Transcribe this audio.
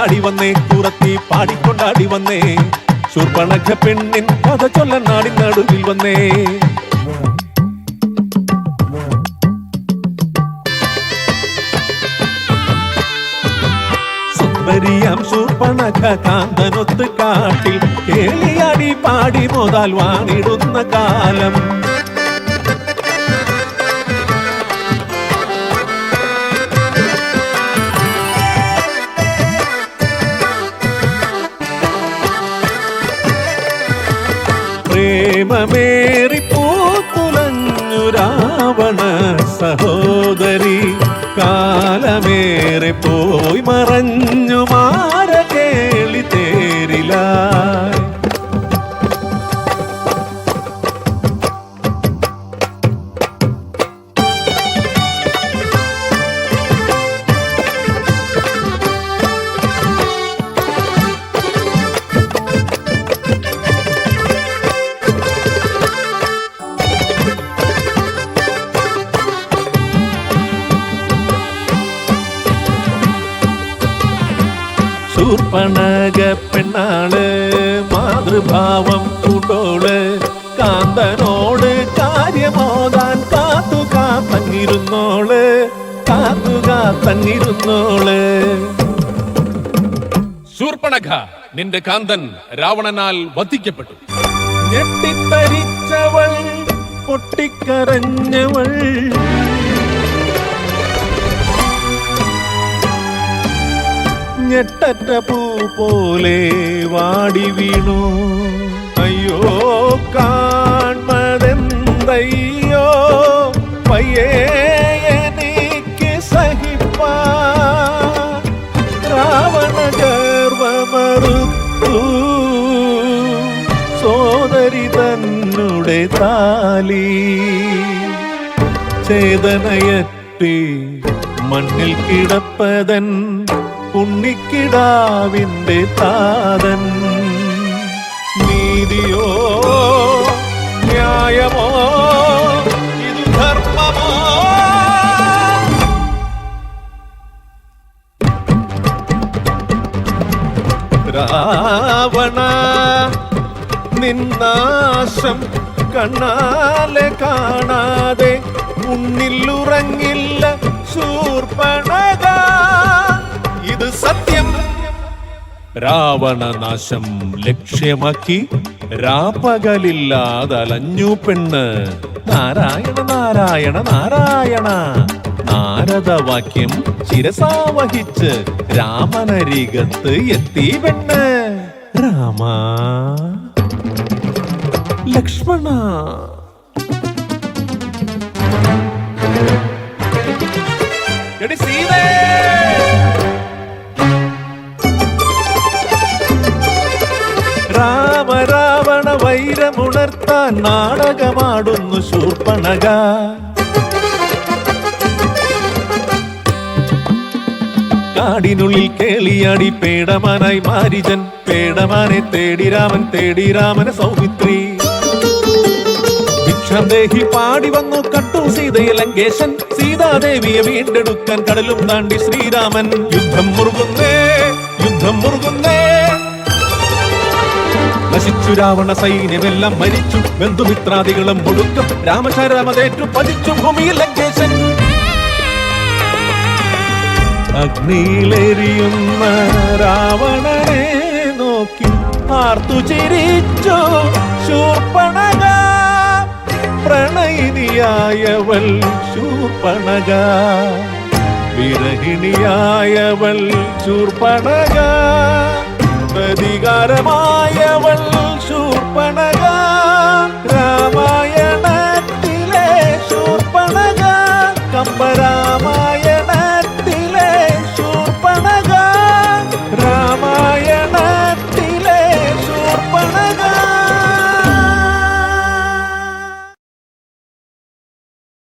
ചാടി വന്നേ, കുറത്തി പാടിക്കൊണ്ടാടി വന്നേ, ശൂർപ്പണഖ പെണ്ണിൻ കഥ ചൊല്ല നാടിൻ നടുവിൽ വന്നേ. സുന്ദരിയാം ശൂർപ്പണഖ കാന്തനൊത്ത് കാട്ടിൽ കേളിയാടി പാടി മോതാൽ വാണിടുന്ന കാലം. പ്രേമമേറി പൂത്തുലഞ്ഞു രാവണ സഹോദരി, കാലമേറെ പോയി മറഞ്ഞു മാര കേളി തേരിലായി. ശൂർപ്പണഖ പെണ്ണാള് മാതൃഭാവം പൂണ്ടോള്, കാന്തനോട് കാര്യമോതാൻ കാത്തുകാത്തങ്ങിരുന്നോള്, കാത്തുകാത്തങ്ങിരുന്നോള്. ശൂർപ്പണഖ, നിന്റെ കാന്തൻ രാവണനാൽ വധിക്കപ്പെട്ടു. ഞെട്ടിത്തരിച്ചവൾ പൊട്ടിക്കരഞ്ഞവൾ, ഞെട്ടറ്റ പൂ പോലെ വാടി വീണു. അയ്യോ കാൺമതെന്തയ്യോ പയ്യേ എനിക്ക് സഹിപ്പാൻ, രാവണ ഗർവമറുത്തു സോദരി തന്നുടെ താലി. ചേതനയറ്റി മണ്ണിൽ കിടപ്പതൻ ഉണ്ണിക്കിടാവിന്റെ താതൻ. നീതിയോ ന്യായമോ ഇത് ധർമ്മമോ? രാവണ നിന്നാശം കണ്ണാലെ കാണാതെ ഉണ്ണിലുറങ്ങില്ല ശൂർപ്പണഖ, ഇത് സത്യം. രാവണനാശം ലക്ഷ്യമാക്കി രാപ്പകലില്ലാതലഞ്ഞു പെണ്ണ്. നാരായണ നാരായണ നാരായണ, നാരദവാക്യം ശിരസാവഹിച്ച് രാമനരികത്ത് എത്തി പെണ്ണ്. രാമ ലക്ഷ്മണ, എടി സീതേ, രാമ രാവണ വൈരമുണർത്താൻ നാടകമാടുന്നു ശൂർപ്പണഖ. കാടിനുള്ളിൽ കേളിയാടി പേടമാനായി മാരിജൻ, പേടമാനെ തേടി രാമൻ, തേടി രാമന സൗമിത്രി. ഭിക്ഷാന്തേഹി പാടി വന്നു കട്ടു സീതയെ ലങ്കേശൻ, സീതാദേവിയെ വീണ്ടെടുക്കാൻ കടലും താണ്ടി ശ്രീരാമൻ. യുദ്ധം മുറുകുന്നേ, യുദ്ധം മുറുകുന്നേ, നശിച്ചു രാവണ സൈന്യമെല്ലാം മരിച്ചു, ബന്ധുമിത്രാദികളും ഒടുക്കം രാമശരമതേറ്റു പതിച്ചു ഭൂമിയിൽ ലങ്കേശൻ. അഗ്നിയിലെരിയുന്ന രാവണനെ നോക്കി ആർത്തു ചിരിച്ചു ശൂർപ്പണഖ. പ്രണയിനിയായവൾ ശൂർപ്പണഖ, വിരഹിണിയായവൾ ശൂർപ്പണഖ, പ്രതികാരമായവൾ ശൂർപ്പണഖ. രാമായണത്തിലെ ശൂർപ്പണഖ, കമ്പര